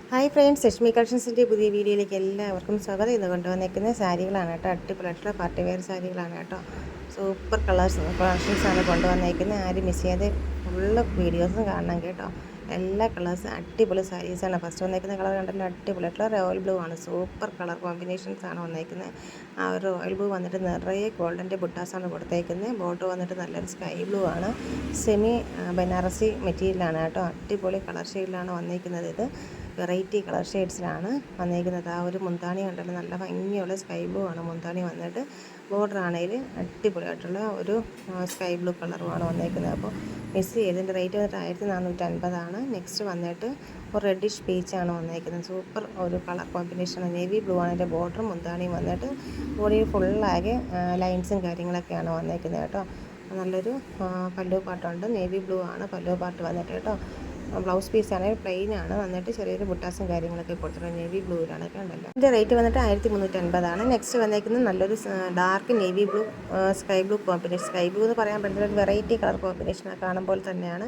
Hi friends, Lakshmi കളക്ഷൻസിൻ്റെ പുതിയ വീഡിയോയിലേക്ക് എല്ലാവർക്കും സ്വാഗതം. ഇന്ന് കൊണ്ടുവന്നിരിക്കുന്ന സാരികളാണ് കേട്ടോ. അടിപൊളിയായിട്ടുള്ള പാർട്ടി വെയർ സാരികളാണ് കേട്ടോ. സൂപ്പർ കളക്ഷൻസാണ് കൊണ്ടുവന്നിരിക്കുന്നത്. ആരും മിസ് ചെയ്യാതെ ഫുള്ള് വീഡിയോസും കാണണം കേട്ടോ. എല്ലാ കളേഴ്സും അടിപൊളി സാരീസാണ്. ഫസ്റ്റ് വന്നിരിക്കുന്ന കളർ കണ്ടല്ലോ, അടിപൊളിയായിട്ടുള്ള റോയൽ ബ്ലൂ ആണ്. സൂപ്പർ കളർ കോമ്പിനേഷൻസാണ് വന്നിരിക്കുന്നത്. ആ ഒരു റോയൽ ബ്ലൂ വന്നിട്ട് നിറയെ ഗോൾഡൻ്റെ ബുട്ടാസാണ് കൊടുത്തേക്കുന്നത്. ബോർഡർ വന്നിട്ട് നല്ലൊരു സ്കൈ ബ്ലൂ ആണ്. സെമി ബനാറസി മെറ്റീരിയലാണ് കേട്ടോ. അടിപൊളി കളർ ഷെയ്ഡിലാണ് വന്നിരിക്കുന്നത്. ഇത് വെറൈറ്റി കളർ ഷെയ്ഡ്സിലാണ് വന്നിരിക്കുന്നത്. ആ ഒരു മുന്താണി കണ്ടല്ലോ, നല്ല ഭംഗിയുള്ള സ്കൈ ബ്ലൂ ആണ് മുന്താണി വന്നിട്ട്. ബോർഡർ ആണെങ്കിൽ അടിപൊളിയായിട്ടുള്ള ഒരു സ്കൈ ബ്ലൂ കളറുമാണ് വന്നിരിക്കുന്നത്. അപ്പോൾ മിസ് ചെയ്തതിൻ്റെ റേറ്റ് വന്നിട്ട് 1450 നെക്സ്റ്റ് വന്നിട്ട് ഒരു റെഡിഷ് പീച്ചാണ് വന്നിരിക്കുന്നത്. സൂപ്പർ ഒരു കളർ കോമ്പിനേഷനാണ്. നേവി ബ്ലൂ ആണ് അതിൻ്റെ ബോർഡർ. മുന്താണിയും വന്നിട്ട് ബോഡിയിൽ ഫുള്ളാകെ ലൈൻസും കാര്യങ്ങളൊക്കെയാണ് വന്നിരിക്കുന്നത് കേട്ടോ. നല്ലൊരു പല്ലു പാട്ടുണ്ട്. നേവി ബ്ലൂ ആണ് പല്ലു പാട്ട് വന്നിട്ട് കേട്ടോ. ബ്ലൗസ് പീസാണെങ്കിൽ പ്ലെയിൻ ആണ് വന്നിട്ട് ചെറിയൊരു ബുട്ടാസും കാര്യങ്ങളൊക്കെ കൊടുത്തിട്ടുണ്ട്. നേവി ബ്ലൂവിലാണ് കണ്ടല്ലോ. ഇതിൻ്റെ റേറ്റ് വന്നിട്ട് 1350. നെക്സ്റ്റ് വന്നേക്കുന്നത് നല്ലൊരു dark navy blue sky blue combination. Sky blue എന്ന് പറയാൻ പറ്റുന്ന ഒരു വെറൈറ്റി കളർ കോമ്പിനേഷനാണ്. കാണുമ്പോൾ തന്നെയാണ്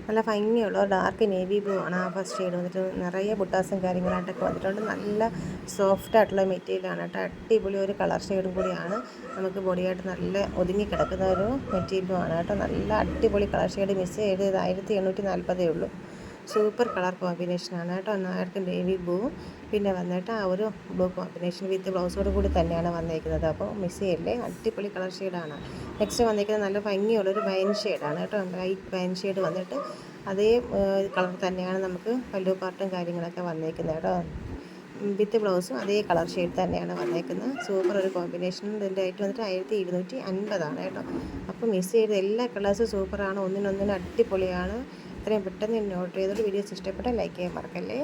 നല്ല ഭംഗിയുള്ള ഡാർക്ക് നേവി ബ്ലൂ ആണ്. ആ ഫസ്റ്റ് ഷെയ്ഡ് വന്നിട്ട് നിറയെ ബുട്ടാസും കാര്യങ്ങളായിട്ടൊക്കെ വന്നിട്ടുണ്ട്. നല്ല സോഫ്റ്റ് ആയിട്ടുള്ള മെറ്റീരിയലാണ് കേട്ടോ. അടിപൊളി ഒരു കളർ ഷെയ്ഡും കൂടിയാണ്. നമുക്ക് ബോഡിയായിട്ട് നല്ല ഒതുങ്ങി കിടക്കുന്ന ഒരു മെറ്റീരിയലുമാണ് കേട്ടോ. നല്ല അടിപൊളി കളർ ഷെയ്ഡ്. മിസ് ചെയ്ത് 1840 ഉള്ളൂ. സൂപ്പർ കളർ കോമ്പിനേഷനാണ് കേട്ടോ. നേർക്ക് നേവി ബ്ലൂവും പിന്നെ വന്നിട്ട് ആ ഒരു ബ്ലൂ കോമ്പിനേഷൻ വിത്ത് ബ്ലൗസോട് കൂടി തന്നെയാണ് വന്നിരിക്കുന്നത്. അപ്പോൾ മിസ് ചെയ്യല്ലേ, അടിപൊളി കളർ ഷെയ്ഡാണ്. നെക്സ്റ്റ് വന്നിരിക്കുന്നത് നല്ല ഭംഗിയുള്ളൊരു വൈൻ ഷെയ്ഡാണ് കേട്ടോ. ലൈറ്റ് വൈൻ ഷെയ്ഡ് വന്നിട്ട് അതേ കളർ തന്നെയാണ് നമുക്ക് പല്ലു പാർട്ടും കാര്യങ്ങളൊക്കെ വന്നിരിക്കുന്നത് കേട്ടോ. വിത്ത് ബ്ലൗസും അതേ കളർ ഷെയ്ഡ് തന്നെയാണ് വന്നേക്കുന്നത്. സൂപ്പർ ഒരു കോമ്പിനേഷൻ. ഇതിൻ്റെ റേറ്റ് വന്നിട്ട് 1250 കേട്ടോ. അപ്പോൾ മിസ് ചെയ്ത എല്ലാ കളേഴ്സും സൂപ്പറാണ്. ഒന്നിനൊന്നിനും അടിപൊളിയാണ്. എത്രയും പെട്ടെന്ന് തന്നെ ഓർഡർ ചെയ്തോളൂ. വീഡിയോസ് ഇഷ്ടപ്പെട്ടാൽ ലൈക്ക് ചെയ്യാൻ മറക്കല്ലേ.